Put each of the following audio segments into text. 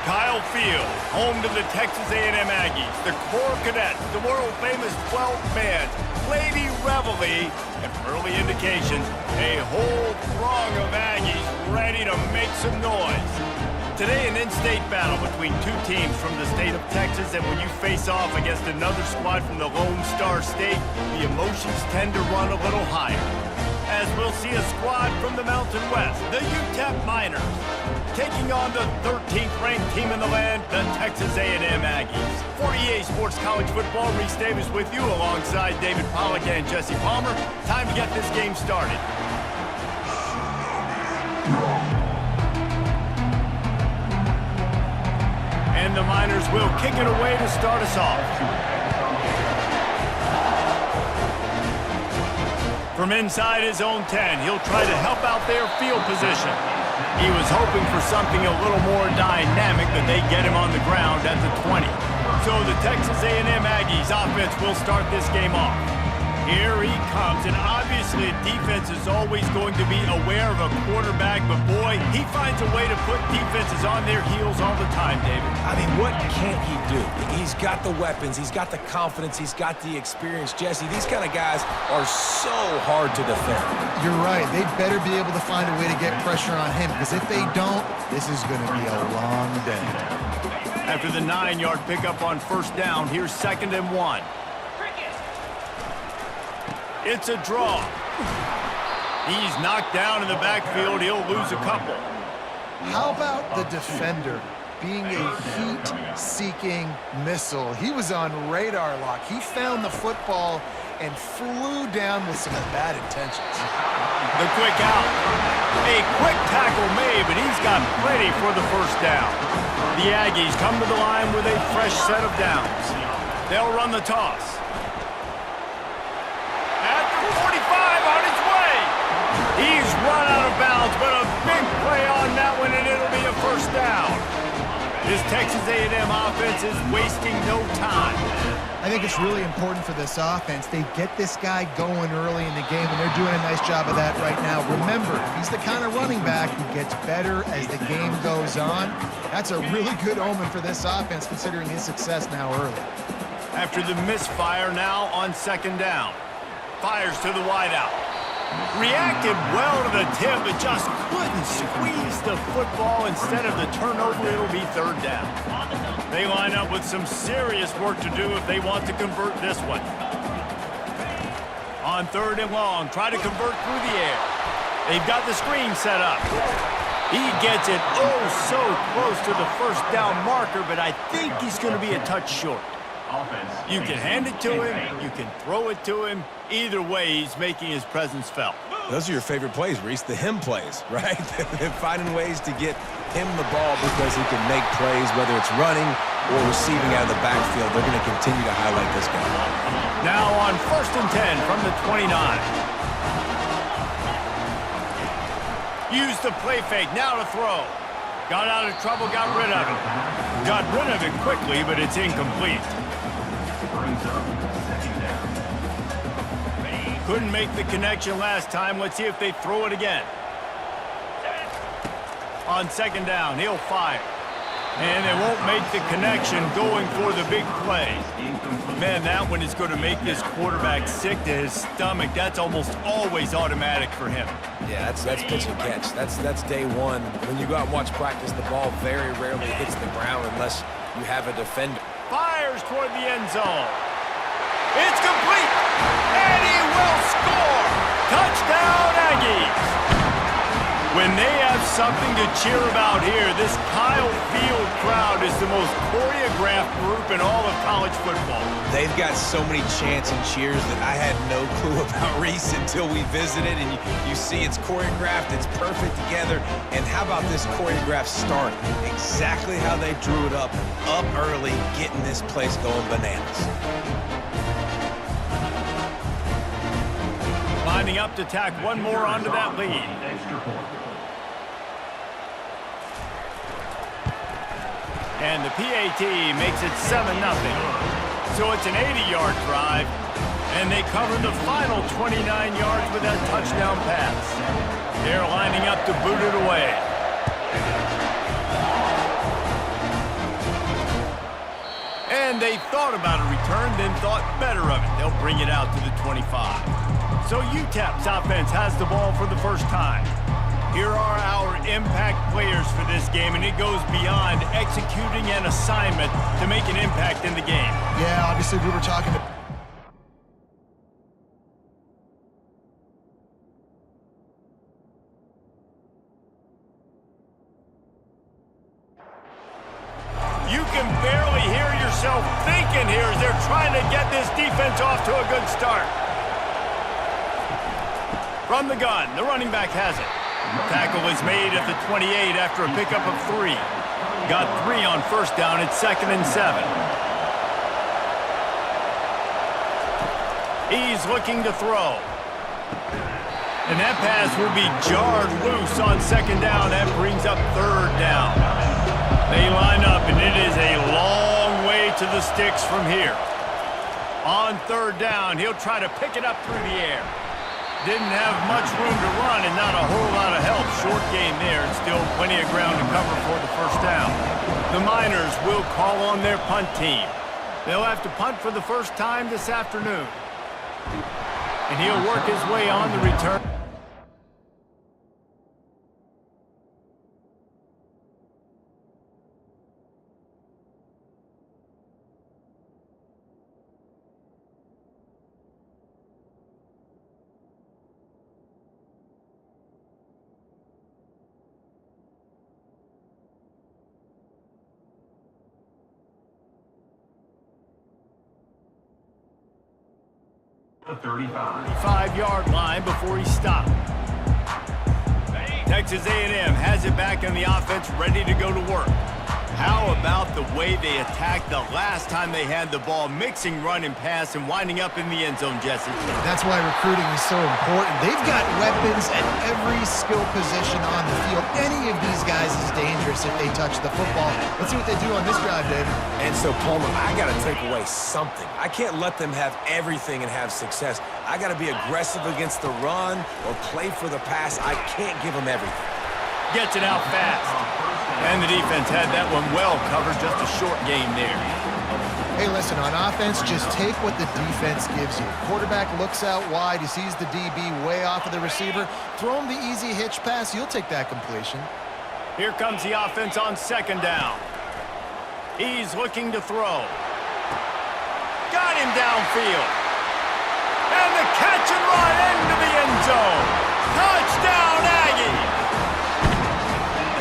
Kyle Field, home to the Texas A&M Aggies, the Core Cadets, the world-famous 12-man, Lady Reveille, and from early indications, a whole throng of Aggies ready to make some noise. Today, an in-state battle between two teams from the state of Texas, and when you face off against another squad from the Lone Star State, the emotions tend to run a little higher. As we'll see a squad from the Mountain West, the UTEP Miners, taking on the 13th ranked team in the land, the Texas A&M Aggies. For EA Sports College Football, Reese Davis with you alongside David Pollack and Jesse Palmer. Time to get this game started. And the Miners will kick it away to start us off. From inside his own 10, he'll try to help out their field position. He was hoping for something a little more dynamic, but they get him on the ground at the 20. So the Texas A&M Aggies offense will start this game off. Here he comes, and obviously defense is always going to be aware of a quarterback, but boy, he finds a way to put defenses on their heels all the time, David. I mean, what can't he do? He's got the weapons, he's got the confidence, he's got the experience. Jesse, these kind of guys are so hard to defend. You're right. They better be able to find a way to get pressure on him, because if they don't, this is going to be a long day. After the 9-yard pickup on first down, here's 2nd and 1. It's a draw. He's knocked down in the backfield. He'll lose a couple. How about the defender being a heat-seeking missile? He was on radar lock. He found the football and flew down with some bad intentions. The quick out. A quick tackle made, but he's got plenty for the first down. The Aggies come to the line with a fresh set of downs. They'll run the toss. He's run out of bounds, but a big play on that one, and it'll be a first down. This Texas A&M offense is wasting no time. I think it's really important for this offense. They get this guy going early in the game, and they're doing a nice job of that right now. Remember, he's the kind of running back who gets better as the game goes on. That's a really good omen for this offense, considering his success now early. After the misfire, now on 2nd down. Fires to the wideout. Reacted well to the tip, but just couldn't squeeze the football. Instead of the turnover, it'll be 3rd down. They line up with some serious work to do if they want to convert this one. On 3rd and long, try to convert through the air. They've got the screen set up. He gets it oh so close to the first down marker, but I think he's going to be a touch short. You can hand it to him, you can throw it to him. Either way, he's making his presence felt. Those are your favorite plays, Reese, the him plays, right? They're finding ways to get him the ball because he can make plays, whether it's running or receiving out of the backfield. They're going to continue to highlight this guy. Now on 1st and 10 from the 29. Use the play fake, now to throw. Got out of trouble, got rid of it. Got rid of it quickly, but it's incomplete. Couldn't make the connection last time. Let's see if they throw it again. On 2nd down, he'll fire. And they won't make the connection going for the big play. Man, that one is going to make this quarterback sick to his stomach. That's almost always automatic for him. Yeah, that's pitch and catch. That's day one. When you go out and watch practice, the ball very rarely hits the ground unless you have a defender. Fires toward the end zone. It's complete, and he will score. Touchdown, Aggies. When they have something to cheer about here, this Kyle Field crowd is the most choreographed group in all of college football. They've got so many chants and cheers that I had no clue about, Reese, until we visited. And you see it's choreographed, it's perfect together. And how about this choreographed start? Exactly how they drew it up early, getting this place going bananas. Lining up to tack one more onto that lead. And the PAT makes it 7-0. So it's an 80-yard drive, and they cover the final 29 yards with that touchdown pass. They're lining up to boot it away. And they thought about a return, then thought better of it. They'll bring it out to the 25. So UTEP's offense has the ball for the first time. Here are our impact players for this game, and it goes beyond executing an assignment to make an impact in the game. Yeah, obviously we were talking about... You can barely hear yourself thinking here as they're trying to get this defense off to a good start. From the gun, the running back has it. Tackle is made at the 28 after a pickup of 3. Got 3 on first down. It's 2nd and 7. He's looking to throw. And that pass will be jarred loose on 2nd down. That brings up 3rd down. They line up, and it is a long way to the sticks from here. On 3rd down, he'll try to pick it up through the air. Didn't have much room to run and not a whole lot of help. Short game there, and still plenty of ground to cover for the first down. The Miners will call on their punt team. They'll have to punt for the first time this afternoon. And he'll work his way on the return. The 35. 5-yard line before he stopped. Texas A&M has it back on the offense, ready to go to work. How about the way they attacked the last time they had the ball, mixing run and pass and winding up in the end zone, Jesse? That's why recruiting is so important. They've got weapons at every skill position on the field. Any of these guys is dangerous if they touch the football. Let's see what they do on this drive, David. And so, Palmer, I got to take away something. I can't let them have everything and have success. I got to be aggressive against the run or play for the pass. I can't give them everything. Gets it out fast. And the defense had that one well covered, just a short game there. Hey, listen, on offense, just take what the defense gives you. Quarterback looks out wide, he sees the DB way off of the receiver. Throw him the easy hitch pass, you'll take that completion. Here comes the offense on 2nd down. He's looking to throw. Got him downfield. And the catch and run into the end zone. Touchdown, Aggies!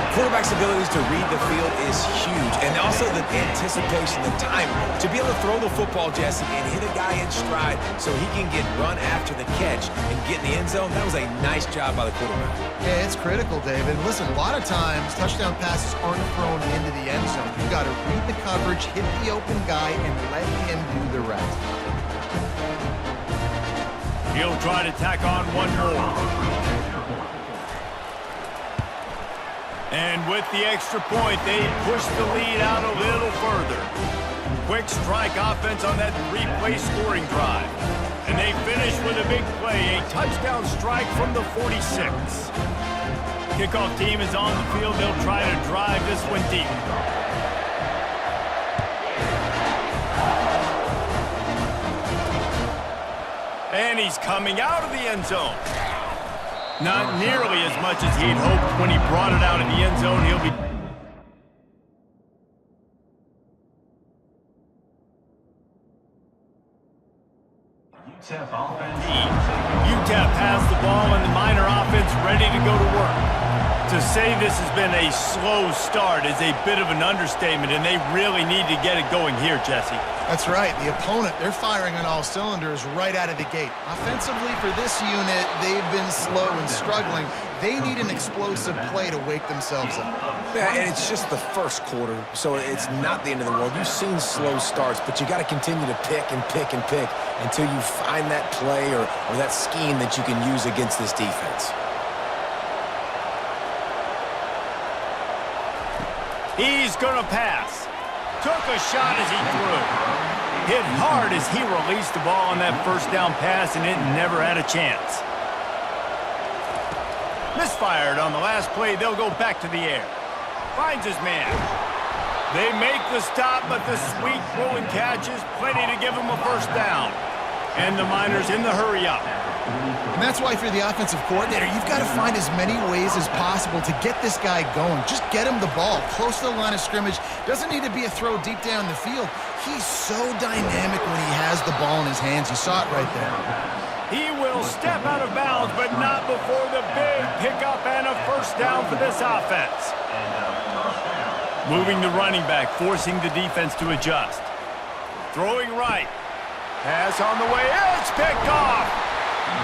Quarterback's abilities to read the field is huge, and also the anticipation, the timing. To be able to throw the football, Jesse, and hit a guy in stride so he can get run after the catch and get in the end zone, that was a nice job by the quarterback. Yeah, it's critical, David. Listen, a lot of times, touchdown passes aren't thrown into the end zone. You've got to read the coverage, hit the open guy, and let him do the rest. He'll try to tack on one more. And with the extra point, they push the lead out a little further. Quick strike offense on that 3-play scoring drive. And they finish with a big play, a touchdown strike from the 46. Kickoff team is on the field. They'll try to drive this one deep. And he's coming out of the end zone. Not nearly as much as he'd hoped when he brought it out in the end zone. He'll be... UTEP has the ball and the Miner offense ready to go to work. To say this has been a slow start is a bit of an understatement, and they really need to get it going here, Jesse. That's right. The opponent, they're firing on all cylinders right out of the gate. Offensively, for this unit, they've been slow and struggling. They need an explosive play to wake themselves up. Yeah, and it's just the first quarter, so it's not the end of the world. You've seen slow starts, but you got to continue to pick and pick and pick until you find that play or that scheme that you can use against this defense. He's going to pass. Took a shot as he threw. Hit hard as he released the ball on that first down pass, and it never had a chance. Misfired on the last play. They'll go back to the air. Finds his man. They make the stop, but the sweet throw and catch is plenty to give them a first down. And the Miners in the hurry up. And that's why if you're the offensive coordinator, you've got to find as many ways as possible to get this guy going. Just get him the ball close to the line of scrimmage. Doesn't need to be a throw deep down the field. He's so dynamic when he has the ball in his hands. You saw it right there. He will step out of bounds, but not before the big pickup and a first down for this offense. Moving the running back, forcing the defense to adjust. Throwing right. Pass on the way. It's picked off.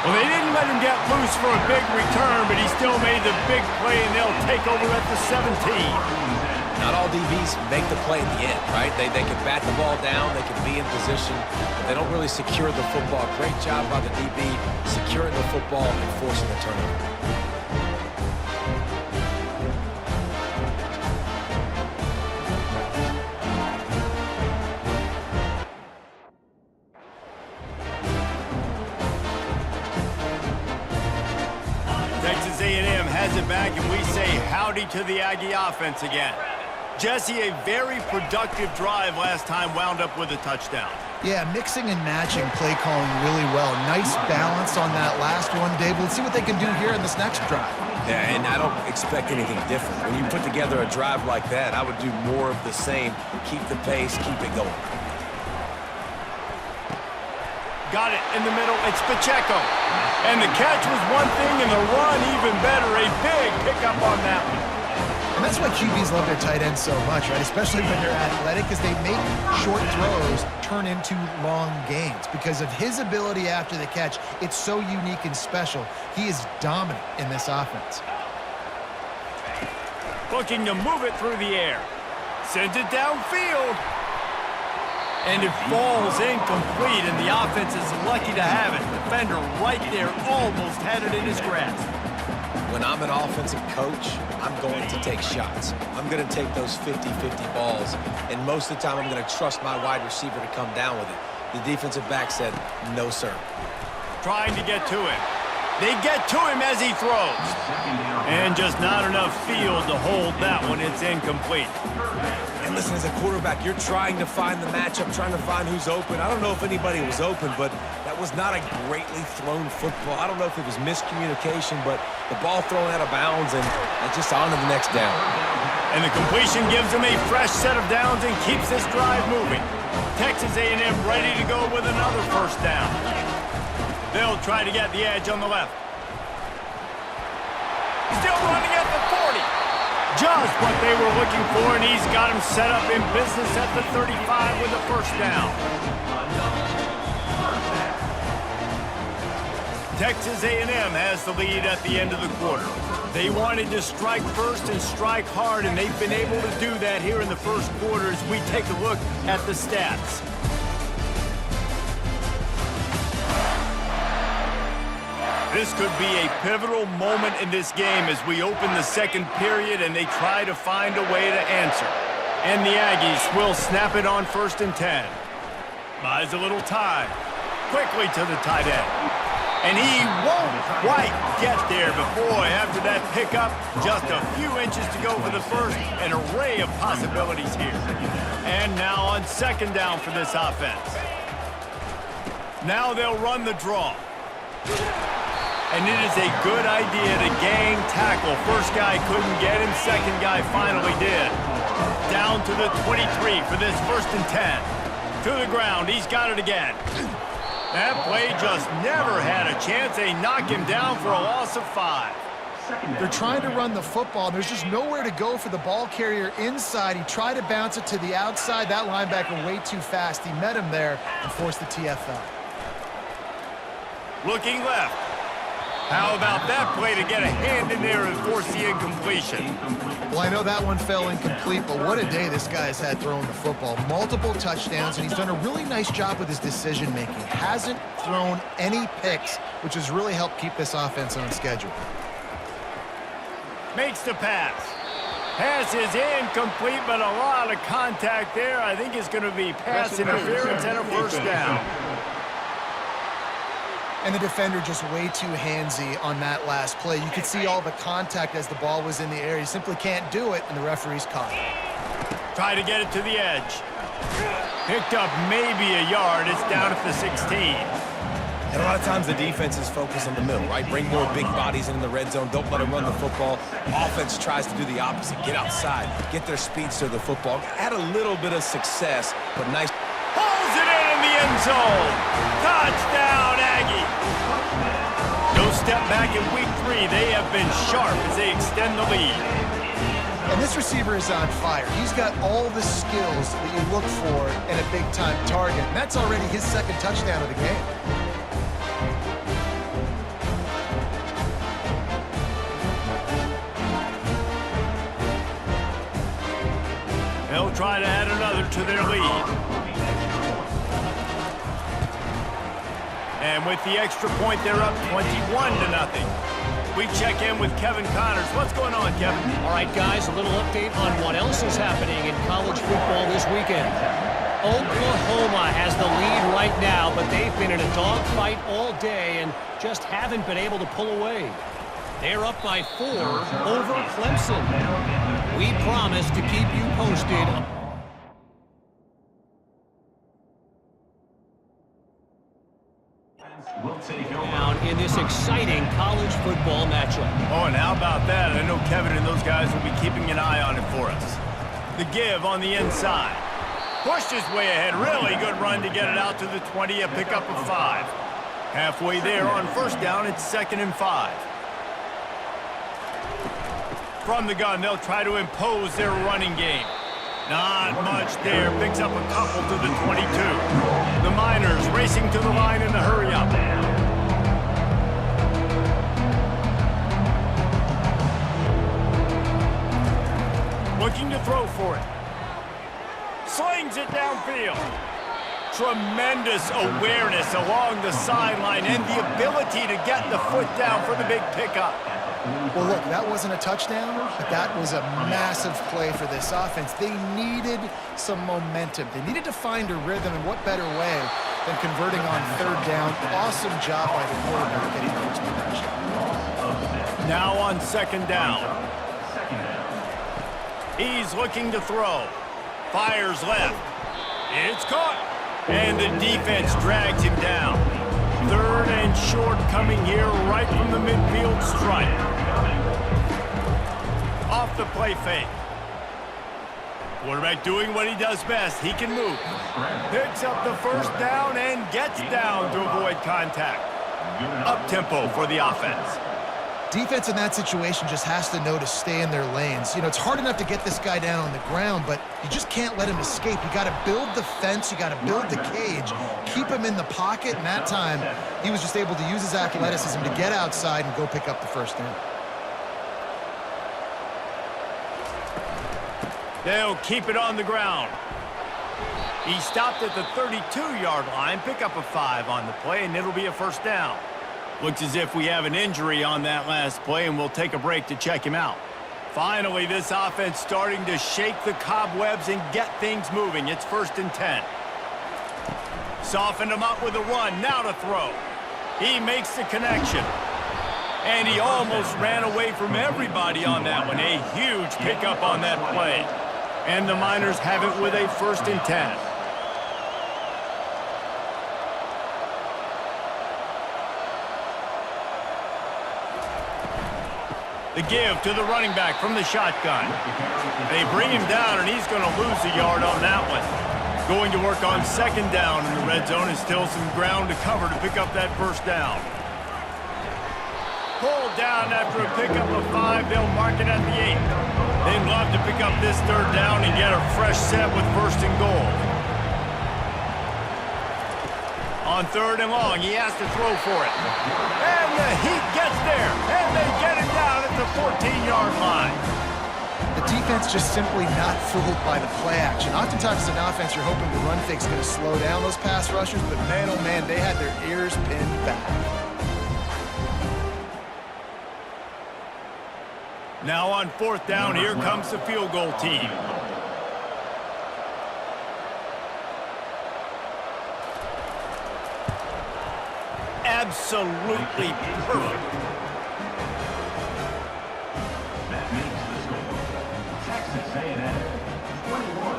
Well, they didn't let him get loose for a big return, but he still made the big play, and they'll take over at the 17. Not all DBs make the play at the end, right? They can bat the ball down, they can be in position, but they don't really secure the football. Great job by the DB securing the football and forcing the turnover. Texas A&M has it back, and we say howdy to the Aggie offense again. Jesse, a very productive drive last time wound up with a touchdown. Yeah, mixing and matching play calling really well. Nice balance on that last one, Dave. Let's see what they can do here in this next drive. Yeah, and I don't expect anything different. When you put together a drive like that, I would do more of the same. Keep the pace, keep it going. Got it in the middle. It's Pacheco. And the catch was one thing, and the run even better. A big pickup on that one. And that's why QBs love their tight ends so much, right? Especially when they're athletic, because they make short throws turn into long gains. Because of his ability after the catch, it's so unique and special. He is dominant in this offense. Looking to move it through the air. Sends it downfield. And it falls incomplete, and the offense is lucky to have it. Defender right there almost had it in his grasp. When I'm an offensive coach, I'm going to take shots. I'm going to take those 50-50 balls, and most of the time I'm going to trust my wide receiver to come down with it. The defensive back said, no, sir. Trying to get to him. They get to him as he throws. And just not enough field to hold that one. It's incomplete. And listen, as a quarterback, you're trying to find the matchup, trying to find who's open. I don't know if anybody was open, but that was not a greatly thrown football. I don't know if it was miscommunication, but the ball thrown out of bounds, and just on to the next down. And the completion gives them a fresh set of downs and keeps this drive moving. Texas A&M ready to go with another first down. They'll try to get the edge on the left. Still running at the 40. Just what they were looking for, and he's got him set up in business at the 35 with a first down. Texas A&M has the lead at the end of the quarter. They wanted to strike first and strike hard, and they've been able to do that here in the first quarter as we take a look at the stats. This could be a pivotal moment in this game as we open the second period and they try to find a way to answer. And the Aggies will snap it on 1st and 10. Buys a little time. Quickly to the tight end. And he won't quite get there, but boy, after that pickup, just a few inches to go for the first. An array of possibilities here. And now on 2nd down for this offense. Now they'll run the draw. And it is a good idea to gang tackle. First guy couldn't get him, second guy finally did. Down to the 23 for this 1st and 10. To the ground, he's got it again. That play just never had a chance. They knock him down for a loss of 5. They're trying to run the football. There's just nowhere to go for the ball carrier inside. He tried to bounce it to the outside. That linebacker way too fast. He met him there and forced the TFL. Looking left. How about that play to get a hand in there and force the incompletion? Well, I know that one fell incomplete, but what a day this guy has had throwing the football. Multiple touchdowns, and he's done a really nice job with his decision-making. Hasn't thrown any picks, which has really helped keep this offense on schedule. Makes the pass. Pass is incomplete, but a lot of contact there. I think it's going to be pass interference and a first down. And the defender just way too handsy on that last play. You could see all the contact as the ball was in the air. He simply can't do it, and the referee's caught it. Try to get it to the edge. Picked up maybe a yard. It's down at the 16. And a lot of times the defense is focused on the middle, right? Bring more big bodies into the red zone. Don't let them run the football. Offense tries to do the opposite. Get outside. Get their speeds to the football. Had a little bit of success, but nice. Pulls it in the end zone. Touchdown, Aggie. No step back in week 3. They have been sharp as they extend the lead. And this receiver is on fire. He's got all the skills that you look for in a big-time target. And that's already his second touchdown of the game. They'll try to add another to their lead. And with the extra point, they're up 21-0. We check in with Kevin Connors. What's going on, Kevin? All right, guys, a little update on what else is happening in college football this weekend. Oklahoma has the lead right now, but they've been in a dogfight all day and just haven't been able to pull away. They're up by 4 over Clemson. We promise to keep you posted. Down in this exciting college football matchup. Oh, and how about that? I know Kevin and those guys will be keeping an eye on it for us. The give on the inside. Pushed his way ahead. Really good run to get it out to the 20, a pickup of 5. Halfway there on first down, it's 2nd and 5. From the gun, they'll try to impose their running game. Not much there. Picks up a couple to the 22. The Miners racing to the line in the hurry-up. Looking to throw for it. Slings it downfield. Tremendous awareness along the sideline and the ability to get the foot down for the big pickup. Well, look, that wasn't a touchdown, but that was a massive play for this offense. They needed some momentum. They needed to find a rhythm, and what better way than converting on 3rd down. Awesome job by the quarterback getting those production. Now on 2nd down. He's looking to throw. Fires left. It's caught. And the defense drags him down. 3rd and short coming here right from the midfield stripe. Off the play fake. Quarterback doing what he does best. He can move. Picks up the 1st down and gets down to avoid contact. Up-tempo for the offense. Defense in that situation just has to know to stay in their lanes. You know, it's hard enough to get this guy down on the ground, but you just can't let him escape. You got to build the fence. You got to build the cage. Keep him in the pocket, and that time he was just able to use his athleticism to get outside and go pick up the 1st down. They'll keep it on the ground. He stopped at the 32-yard line, pick up a 5 on the play, and it'll be a 1st down. Looks as if we have an injury on that last play, and we'll take a break to check him out. Finally, this offense starting to shake the cobwebs and get things moving. It's 1st and 10. Softened him up with a run, now to throw. He makes the connection. And he almost ran away from everybody on that one. A huge pickup on that play. And the Miners have it with a 1st and 10. The give to the running back from the shotgun. They bring him down, and he's going to lose a yard on that one. Going to work on 2nd down in the red zone, and still some ground to cover to pick up that 1st down. Pulled down after a pickup of 5. They'll mark it at the 8. They'd love to pick up this 3rd down and get a fresh set with 1st and goal. On 3rd and long, he has to throw for it. And the heat gets there, and they get him down at the 14-yard line. The defense just simply not fooled by the play action. Oftentimes as an offense, you're hoping the run fake's going to slow down those pass rushers, but man, oh man, they had their ears pinned back. Now on 4th down, here comes the field goal team. Absolutely perfect. That makes the score. Texas A&M 21.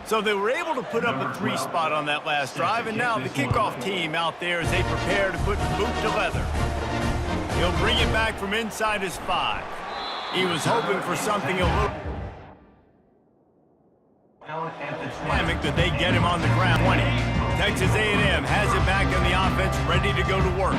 So they were able to put up a 3 spot on that last drive, and now the kickoff team out there as they prepare to put boot to leather. He'll bring it back from inside his 5. He was hoping for something a little dynamic that they get him on the ground. 20. Texas A&M has it back in the offense, ready to go to work.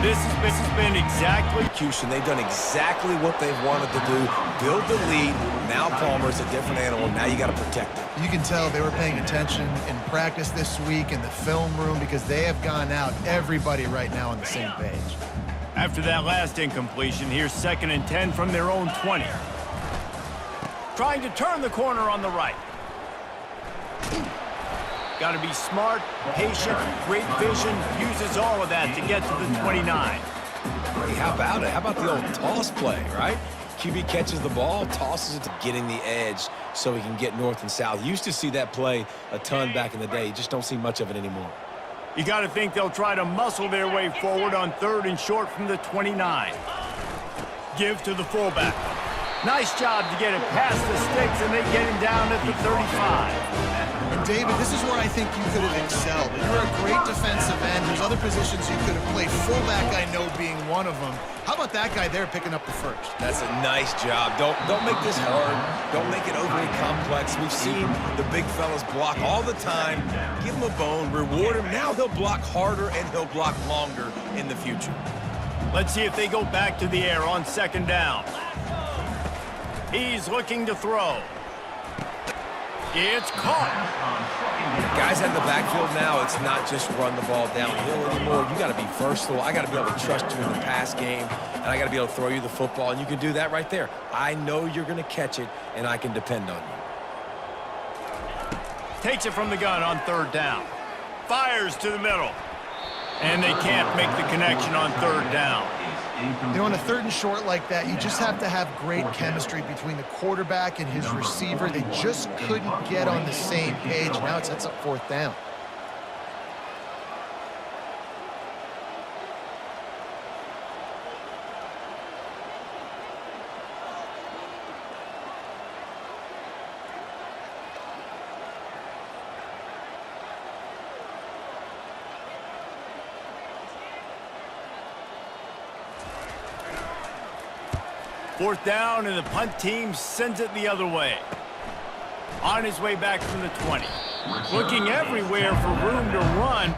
This has been exactly execution. They've done exactly what they've wanted to do. Build the lead. Now Palmer's a different animal. Now you got to protect it. You can tell they were paying attention in practice this week in the film room because they have gone out, everybody right now on the same page. After that last incompletion, here's 2nd and 10 from their own 20. Trying to turn the corner on the right. Got to be smart, patient, great vision, uses all of that to get to the 29. Hey, how about it? How about the old toss play, right? QB catches the ball, tosses it to getting the edge so he can get north and south. Used to see that play a ton back in the day. You just don't see much of it anymore. You got to think they'll try to muscle their way forward on 3rd and short from the 29. Give to the fullback. Nice job to get it past the sticks, and they get him down at the 35. And David, this is where I think you could have excelled. You're a great defensive end. There's other positions you could have played. Fullback, I know, being one of them. How about that guy there picking up the 1st? That's a nice job. Don't make this hard. Don't make it overly complex. We've seen the big fellas block all the time. Give him a bone, reward him. Now he'll block harder and he'll block longer in the future. Let's see if they go back to the air on 2nd down. He's looking to throw. It's caught. Guys in the backfield now, it's not just run the ball downhill anymore. You got to be versatile. I got to be able to trust you in the pass game, and I got to be able to throw you the football, and you can do that right there. I know you're going to catch it, and I can depend on you. Takes it from the gun on 3rd down. Fires to the middle. And they can't make the connection on 3rd down. You know, on a 3rd and short like that, you just have to have great chemistry between the quarterback and his receiver. They just couldn't get on the same page. Now it sets up 4th down. Fourth down, and the punt team sends it the other way. On his way back from the 20. Looking everywhere for room to run.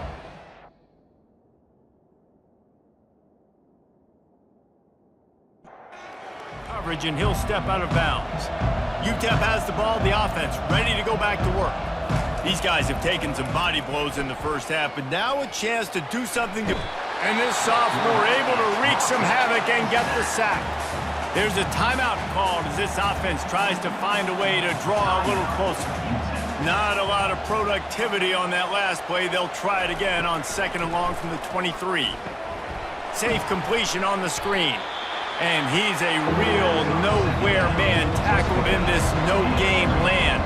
Coverage, and he'll step out of bounds. UTEP has the ball, the offense ready to go back to work. These guys have taken some body blows in the first half, but now a chance to do something to... And this sophomore able to wreak some havoc and get the sack. There's a timeout called as this offense tries to find a way to draw a little closer. Not a lot of productivity on that last play. They'll try it again on 2nd and long from the 23. Safe completion on the screen. And he's a real nowhere man tackled in this no-game land.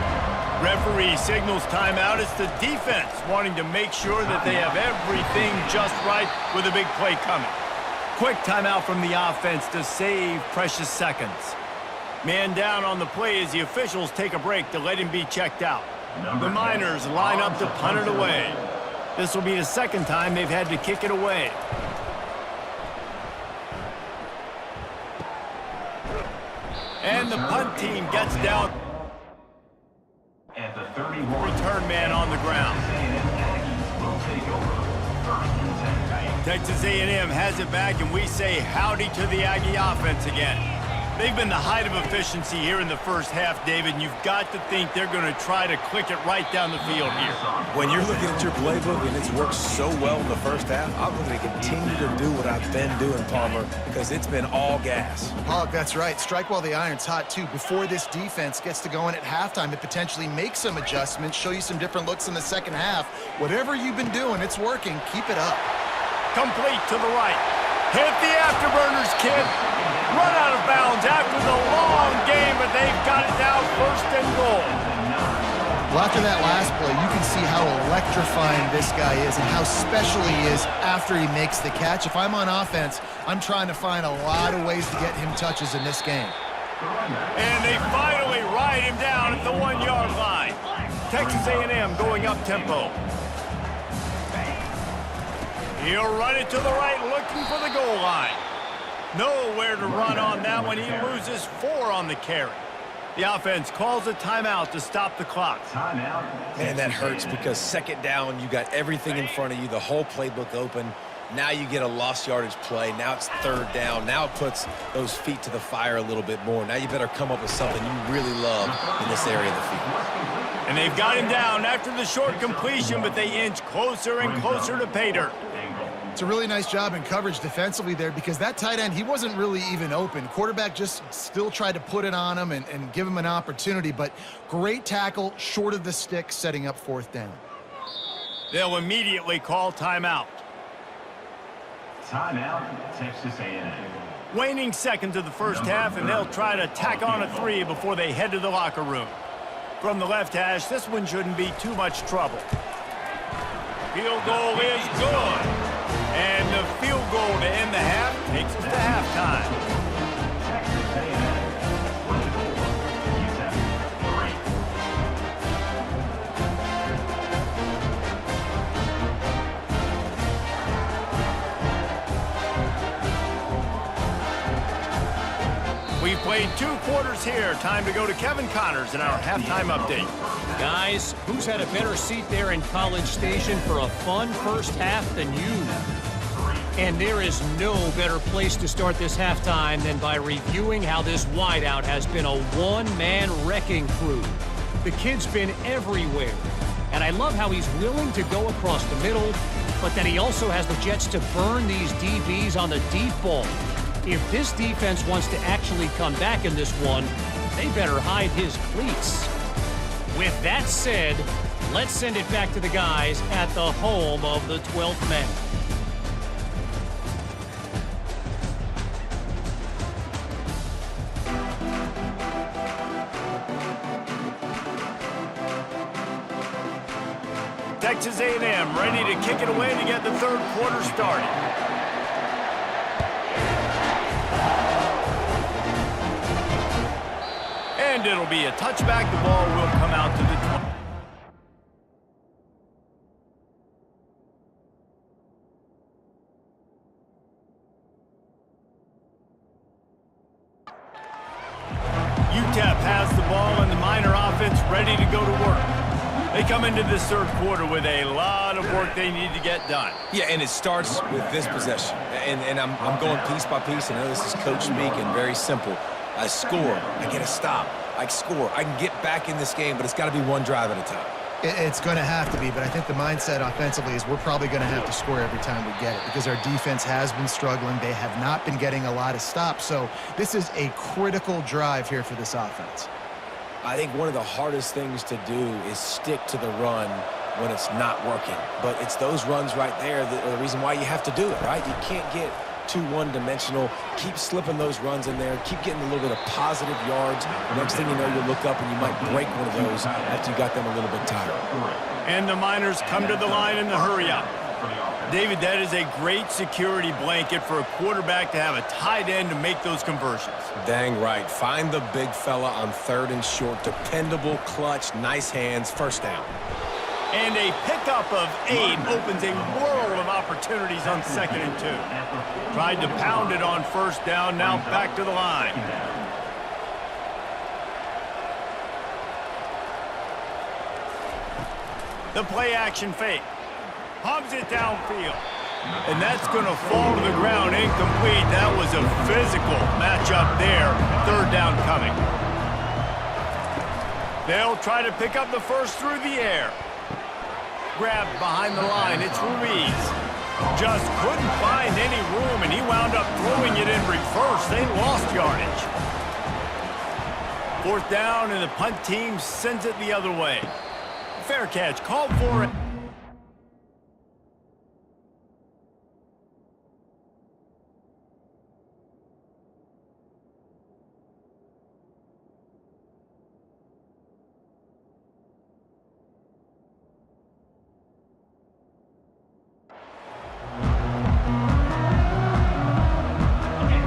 Referee signals timeout. It's the defense wanting to make sure that they have everything just right with a big play coming. Quick timeout from the offense to save precious seconds. Man down on the play as the officials take a break to let him be checked out. The Miners line up to punt it away. This will be the 2nd time they've had to kick it away. And the punt team gets down. At the 31. Return man on the ground. Texas A&M has it back, and we say howdy to the Aggie offense again. They've been the height of efficiency here in the first half, David, and you've got to think they're going to try to click it right down the field here. When you're looking at your playbook and it's worked so well in the first half, I'm going to continue to do what I've been doing, Palmer, because it's been all gas. Oh, that's right. Strike while the iron's hot, too. Before this defense gets to going at halftime, to potentially make some adjustments, show you some different looks in the second half. Whatever you've been doing, it's working. Keep it up. Complete to the right. Hit the afterburners, kid. Run out of bounds after the long game, but they've got it now 1st and goal. Well, after that last play, you can see how electrifying this guy is and how special he is after he makes the catch. If I'm on offense, I'm trying to find a lot of ways to get him touches in this game. And they finally ride him down at the 1-yard line. Texas A&M going up tempo. He'll run it to the right, looking for the goal line. Nowhere to run on that one. He loses 4 on the carry. The offense calls a timeout to stop the clock. Man, that hurts because second down, you got everything in front of you, the whole playbook open. Now you get a lost yardage play. Now it's third down. Now it puts those feet to the fire a little bit more. Now you better come up with something you really love in this area of the field. And they've got him down after the short completion, but they inch closer and closer to pay dirt. It's a really nice job in coverage defensively there because that tight end, he wasn't really even open. Quarterback just still tried to put it on him and give him an opportunity, but great tackle short of the stick, setting up fourth down. They'll immediately call timeout. Timeout, Texas A&M. Waning seconds of the first half, and they'll try to tack on a 3 before they head to the locker room. From the left hash, this one shouldn't be too much trouble. Field goal is good. And the field goal to end the half takes us to halftime. Texas A&M, 24, UTEP, 3. We've played 2 quarters here. Time to go to Kevin Connors in our halftime update. Guys, who's had a better seat there in College Station for a fun first half than you? And there is no better place to start this halftime than by reviewing how this wideout has been a one-man wrecking crew. The kid's been everywhere, and I love how he's willing to go across the middle, but then he also has the jets to burn these DBs on the deep ball. If this defense wants to actually come back in this one, they better hide his cleats. With that said, let's send it back to the guys at the home of the 12th man. Texas A&M ready to kick it away to get the third quarter started. And it'll be a touchback. The ball will come out to the 20. UTEP has the ball and the Miner offense ready to go to work. They come into this third quarter with a lot of work they need to get done. Yeah, and it starts with this possession. And I'm going piece by piece. I know this is coach speak and very simple. I score. I get a stop. I score. I can get back in this game, but it's got to be one drive at a time. It's going to have to be, but I think the mindset offensively is we're probably going to have to score every time we get it because our defense has been struggling. They have not been getting a lot of stops, so this is a critical drive here for this offense. I think one of the hardest things to do is stick to the run when it's not working. But it's those runs right there that are the reason why you have to do it, right? You can't get too one-dimensional. Keep slipping those runs in there. Keep getting a little bit of positive yards. Next thing you know, you look up and you might break one of those after you got them a little bit tired. And the Miners come to the line in the hurry-up. David, that is a great security blanket for a quarterback to have a tight end to make those conversions. Dang right. Find the big fella on third and short. Dependable, clutch, nice hands, first down. And a pickup of 8 opens a world of opportunities on 2nd and 2. Tried to pound it on first down, now back to the line. The play action fake. Hogs it downfield. And that's going to fall to the ground incomplete. That was a physical matchup there. Third down coming. They'll try to pick up the first through the air. Grabbed behind the line. It's Ruiz. Just couldn't find any room, and he wound up throwing it in reverse. They lost yardage. Fourth down, and the punt team sends it the other way. Fair catch. Called for it.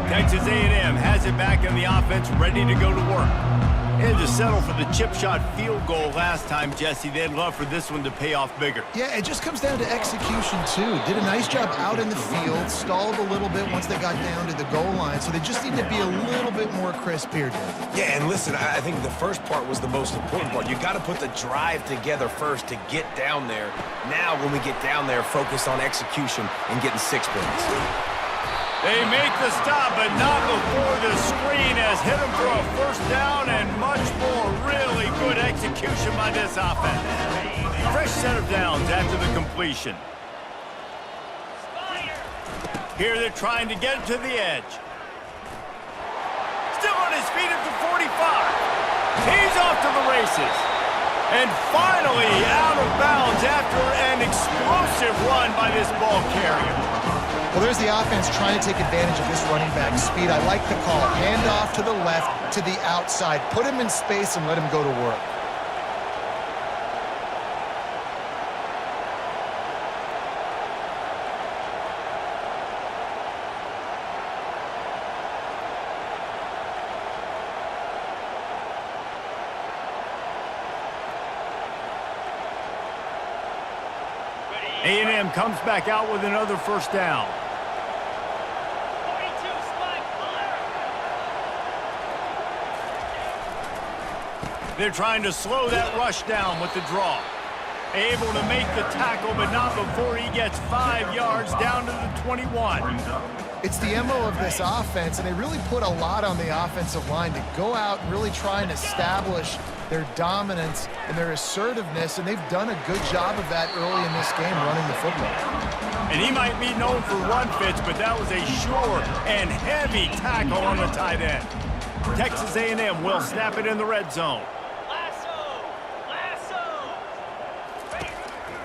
Texas A&M has it back and the offense ready to go to work. And to settle for the chip shot field goal last time, Jesse, they'd love for this one to pay off bigger. Yeah, it just comes down to execution, too. Did a nice job out in the field, stalled a little bit once they got down to the goal line, so they just need to be a little bit more crisp here, Dave. Yeah, and listen, I think the first part was the most important part. You got to put the drive together first to get down there. Now, when we get down there, focus on execution and getting 6 points. They make the stop, but not before the screen has hit them for a first down and much more. Really good execution by this offense. Fresh set of downs after the completion. Here they're trying to get to the edge. Still on his feet at the 45. He's off to the races. And finally out of bounds after an explosive run by this ball carrier. Well, there's the offense trying to take advantage of this running back's speed. I like the call. Hand off to the left, to the outside. Put him in space and let him go to work. A&M comes back out with another first down. They're trying to slow that rush down with the draw. Able to make the tackle, but not before he gets 5 yards down to the 21. It's the MO of this offense, and they really put a lot on the offensive line to go out and really try and establish their dominance and their assertiveness, and they've done a good job of that early in this game running the football. And he might be known for run fits, but that was a sure and heavy tackle on the tight end. Texas A&M will snap it in the red zone.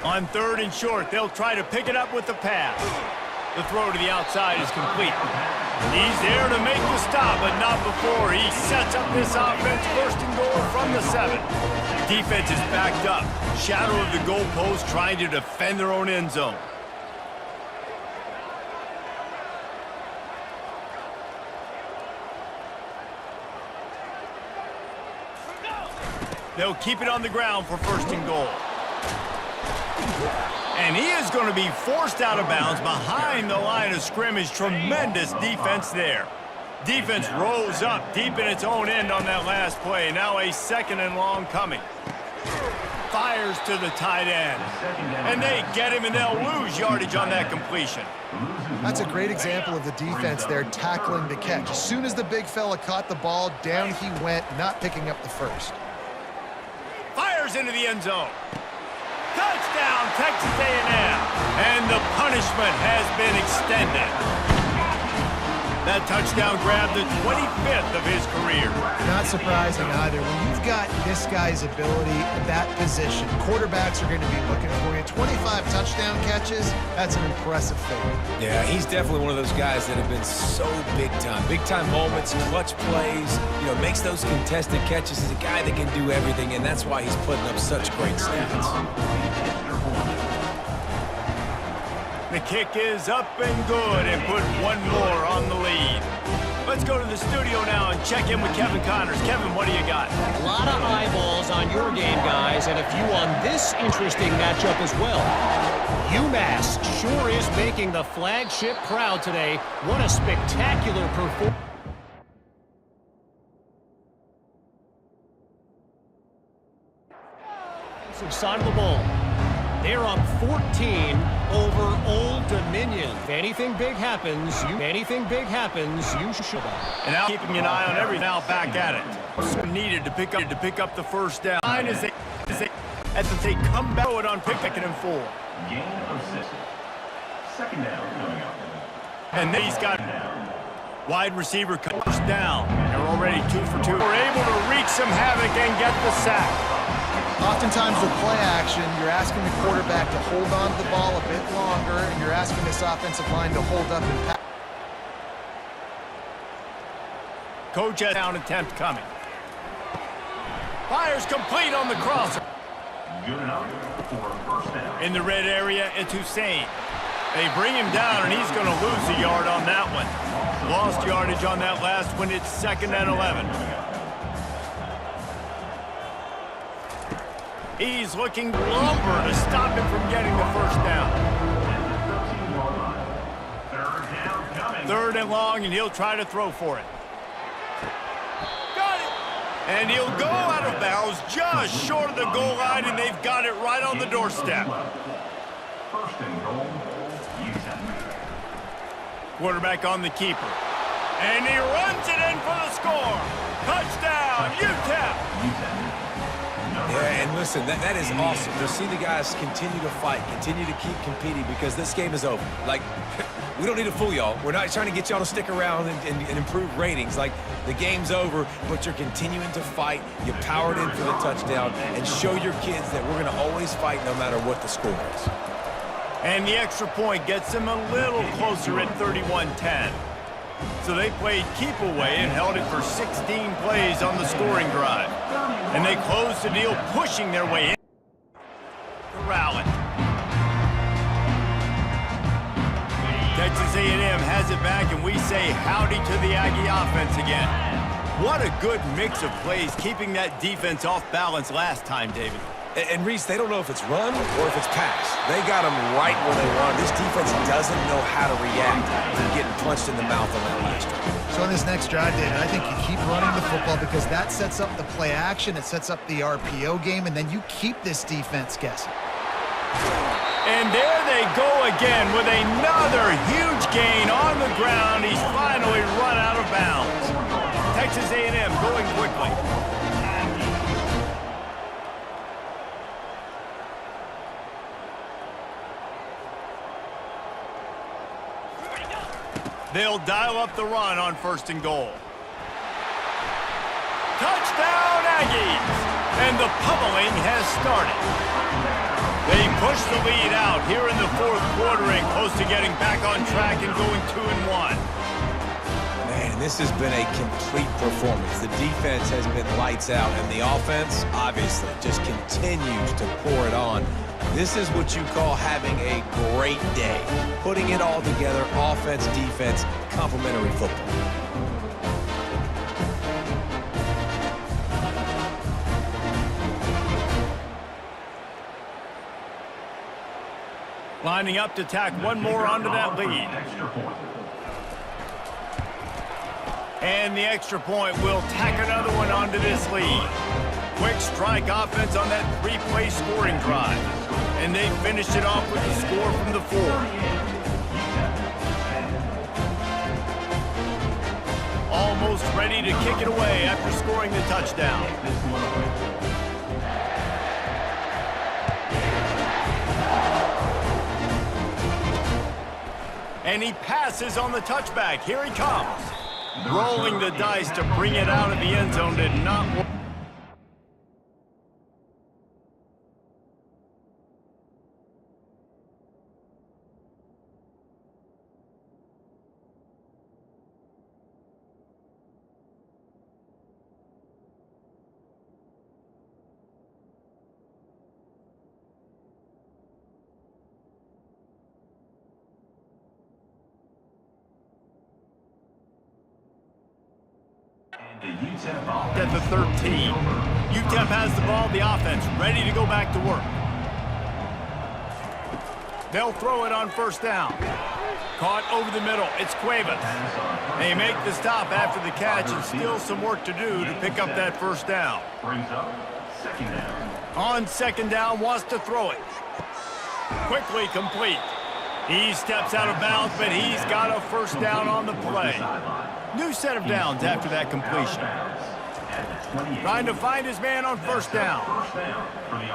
On 3rd and short, they'll try to pick it up with the pass. The throw to the outside is complete. He's there to make the stop, but not before he sets up this offense. 1st and goal from the 7. Defense is backed up. Shadow of the goalpost trying to defend their own end zone. They'll keep it on the ground for 1st and goal. And he is going to be forced out of bounds behind the line of scrimmage. Tremendous defense there. Defense rose up deep in its own end on that last play. Now a 2nd and long coming. Fires to the tight end. And they get him, and they'll lose yardage on that completion. That's a great example of the defense there tackling the catch. As soon as the big fella caught the ball, down he went, not picking up the first. Fires into the end zone. Touchdown, Texas A&M. And the punishment has been extended. That touchdown grabbed the 25th of his career. Not surprising either. When you've got this guy's ability at that position, quarterbacks are going to be looking for you. 25 touchdown catches, that's an impressive thing. Yeah, he's definitely one of those guys that have been so big time. Big time moments, clutch plays, makes those contested catches. He's a guy that can do everything, and that's why he's putting up such great stats. The kick is up and good, and put one more on the lead. Let's go to the studio now and check in with Kevin Connors. Kevin, what do you got? A lot of eyeballs on your game, guys, and a few on this interesting matchup as well. UMass sure is making the flagship proud today. What a spectacular performance. Side of the ball. They're up 14 over Old Dominion. If anything big happens, you should. And now keeping an eye on everything. Now back at it. Needed to pick up the first down. As they come back on pick and 4. Gain of 6. 2nd down coming up. And then he's got wide receiver comes down. They're already 2 for 2. We're able to wreak some havoc and get the sack. Oftentimes with play action, you're asking the quarterback to hold on to the ball a bit longer, and you're asking this offensive line to hold up and pass. Coach has down attempt coming. Fires complete on the crosser. Good enough for 1st down. In the red area, it's Hussein. They bring him down, and he's going to lose a yard on that one. Lost yardage on that last one. It's 2nd and 11. He's looking lumber to stop him from getting the first down. 3rd and long, and he'll try to throw for it. Got it! And he'll go out of bounds just short of the goal line, and they've got it right on the doorstep. 1st and goal, UTEP. Quarterback on the keeper. And he runs it in for the score. Touchdown, UTEP! Yeah, and listen, that is awesome to see the guys continue to fight, continue to keep competing, because this game is over. Like, we don't need to fool y'all. We're not trying to get y'all to stick around and improve ratings. Like, the game's over, but you're continuing to fight. You powered in for the touchdown, and show your kids that we're going to always fight no matter what the score is. And the extra point gets them a little closer at 31-10. So they played keep away and held it for 16 plays on the scoring drive. And they closed the deal, pushing their way in. Corral it. Texas A&M has it back, and we say howdy to the Aggie offense again. What a good mix of plays, keeping that defense off balance last time, David. And Reese, they don't know if it's run or if it's pass. They got them right where they want. This defense doesn't know how to react to getting punched in the mouth on that last drive. So in this next drive, David, I think you keep running the football because that sets up the play action, it sets up the RPO game, and then you keep this defense guessing. And there they go again with another huge gain on the ground. He's finally run out of bounds. Texas A&M going quickly. They'll dial up the run on 1st and goal. Touchdown, Aggies! And the pummeling has started. They push the lead out here in the 4th quarter and close to getting back on track and going 2-1. Man, this has been a complete performance. The defense has been lights out, and the offense, obviously, just continues to pour it on. This is what you call having a great day. Putting it all together, offense, defense, complementary football. Lining up to tack one more onto that lead. And the extra point will tack another one onto this lead. Quick strike offense on that 3-play scoring drive. And they finished it off with a score from the 4. Almost ready to kick it away after scoring the touchdown. And he passes on the touchback. Here he comes. Rolling the dice to bring it out of the end zone did not work. At the 13. UTEP has the ball, the offense ready to go back to work. They'll throw it on 1st down. Caught over the middle. It's Cuevas. They make the stop after the catch, and still some work to do to pick up that 1st down. Brings up 2nd down. On 2nd down, wants to throw it. Quickly complete. He steps out of bounds, but he's got a 1st down on the play. New set of downs after that completion. Trying to find his man on 1st down.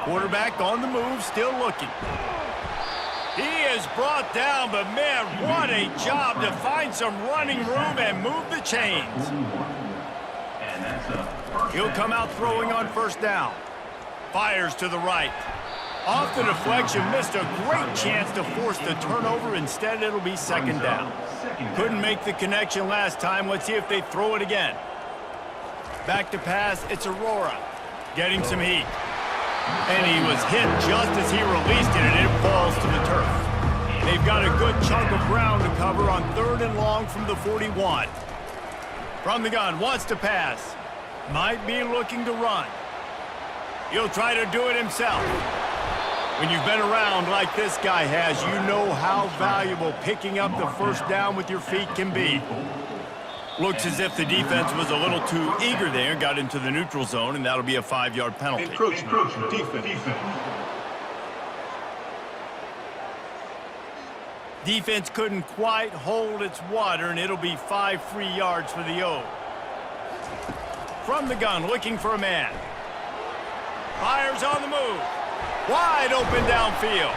Quarterback on the move, still looking. He is brought down, but man, what a job to find some running room and move the chains. He'll come out throwing on 1st down. Fires to the right. Off the deflection, missed a great chance to force the turnover. Instead, it'll be 2nd down. Couldn't make the connection last time. Let's see if they throw it again. Back to pass, it's Aurora. Getting some heat. And he was hit just as he released it, and it falls to the turf. They've got a good chunk of ground to cover on 3rd and long from the 41. From the gun, wants to pass. Might be looking to run. He'll try to do it himself. When you've been around like this guy has, you know how valuable picking up the first down with your feet can be. Looks as if the defense was a little too eager there, got into the neutral zone, and that'll be a 5-yard penalty. Encroachment. Defense. Defense couldn't quite hold its water, and it'll be 5 free yards for the O. From the gun, looking for a man. Fires on the move. Wide open downfield.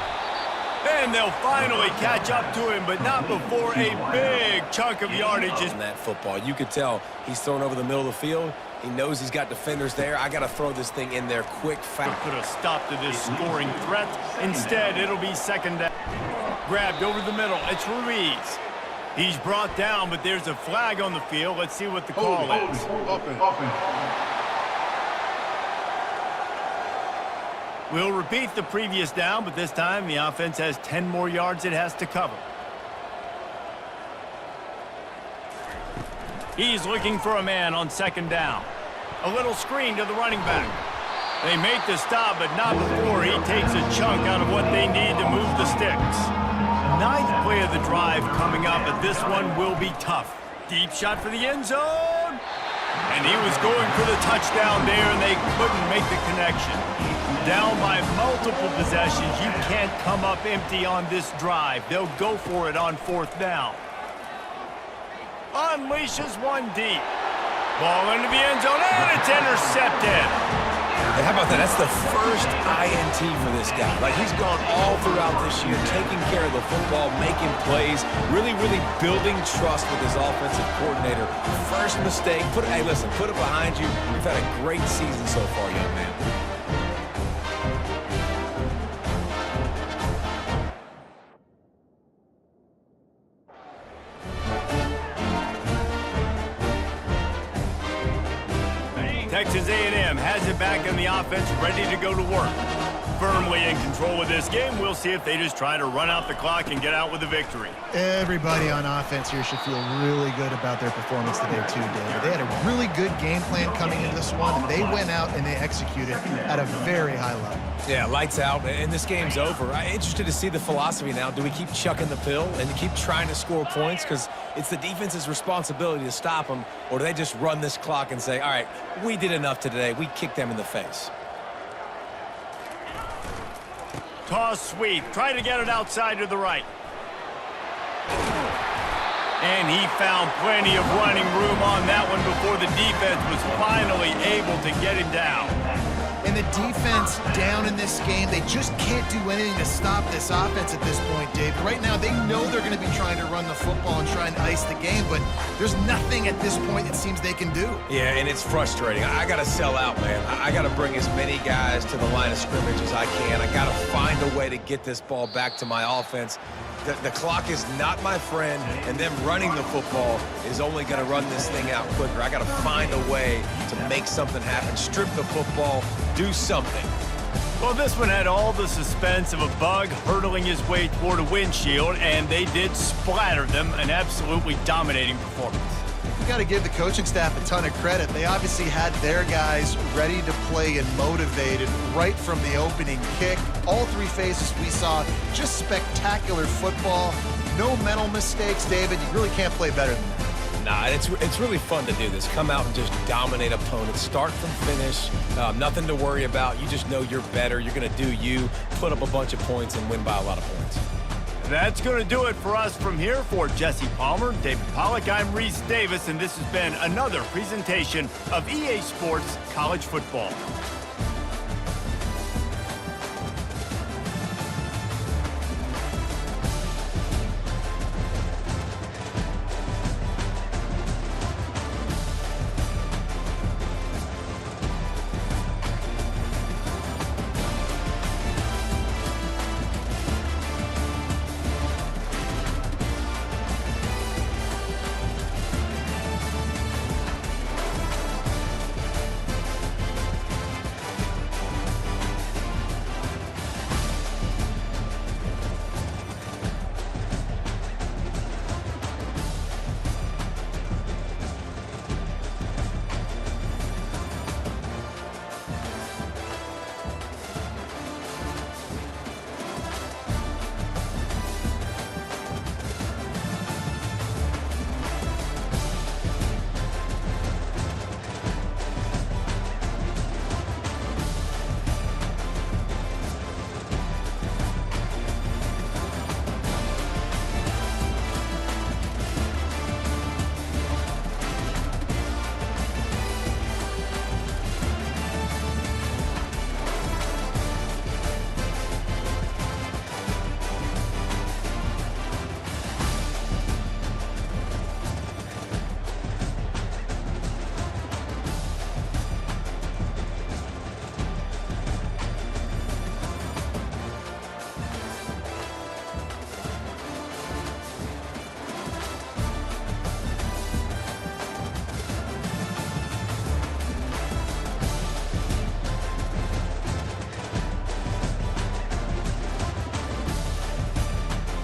And they'll finally catch up to him, but not before a big chunk of yardage is... In that football, you could tell he's thrown over the middle of the field. He knows he's got defenders there. I got to throw this thing in there quick, fast. Put a stop to this scoring threat. Instead, it'll be 2nd down. Grabbed over the middle. It's Ruiz. He's brought down, but there's a flag on the field. Let's see what the call is. We'll repeat the previous down, but this time the offense has 10 more yards it has to cover. He's looking for a man on 2nd down. A little screen to the running back. They make the stop, but not before he takes a chunk out of what they need to move the sticks. 9th play of the drive coming up, but this one will be tough. Deep shot for the end zone. And he was going for the touchdown there, and they couldn't make the connection. Down by multiple possessions, you can't come up empty on this drive. They'll go for it on 4th down. Unleashes one deep. Ball into the end zone, and it's intercepted. Hey, how about that? That's the first INT for this guy. Like, he's gone all throughout this year, taking care of the football, making plays, really building trust with his offensive coordinator. First mistake, hey, listen, put it behind you. You've had a great season so far, young man. Texas A&M has it back in the offense, ready to go to work. Firmly in control of this game. We'll see if they just try to run out the clock and get out with a victory. Everybody on offense here should feel really good about their performance today too, David. They had a really good game plan coming into this one, and they went out and they executed at a very high level. Yeah, lights out, and this game's over. I'm interested to see the philosophy now. Do we keep chucking the pill and keep trying to score points? Because it's the defense's responsibility to stop them, or do they just run this clock and say, all right, we did enough today. We kicked them in the face. Toss sweep. Try to get it outside to the right. And he found plenty of running room on that one before the defense was finally able to get him down. And the defense down in this game, they just can't do anything to stop this offense at this point, Dave. Right now, they know they're going to be trying to run the football and try and ice the game, but there's nothing at this point it seems they can do. Yeah, and it's frustrating. I got to sell out, man. I got to bring as many guys to the line of scrimmage as I can. I got to find a way to get this ball back to my offense. The clock is not my friend, and them running the football is only going to run this thing out quicker. I got to find a way to make something happen, strip the football, do something. Well, this one had all the suspense of a bug hurtling his way toward a windshield, and they did splatter them. An absolutely dominating performance. You got to give the coaching staff a ton of credit. They obviously had their guys ready to play and motivated right from the opening kick. All 3 phases we saw, just spectacular football. No mental mistakes, David. You really can't play better than that. Nah, it's really fun to do this. Come out and just dominate opponents. Start from finish. Nothing to worry about. You just know you're better. You're going to do you, put up a bunch of points, and win by a lot of points. That's going to do it for us from here. For Jesse Palmer, David Pollack, I'm Reese Davis, and this has been another presentation of EA Sports College Football.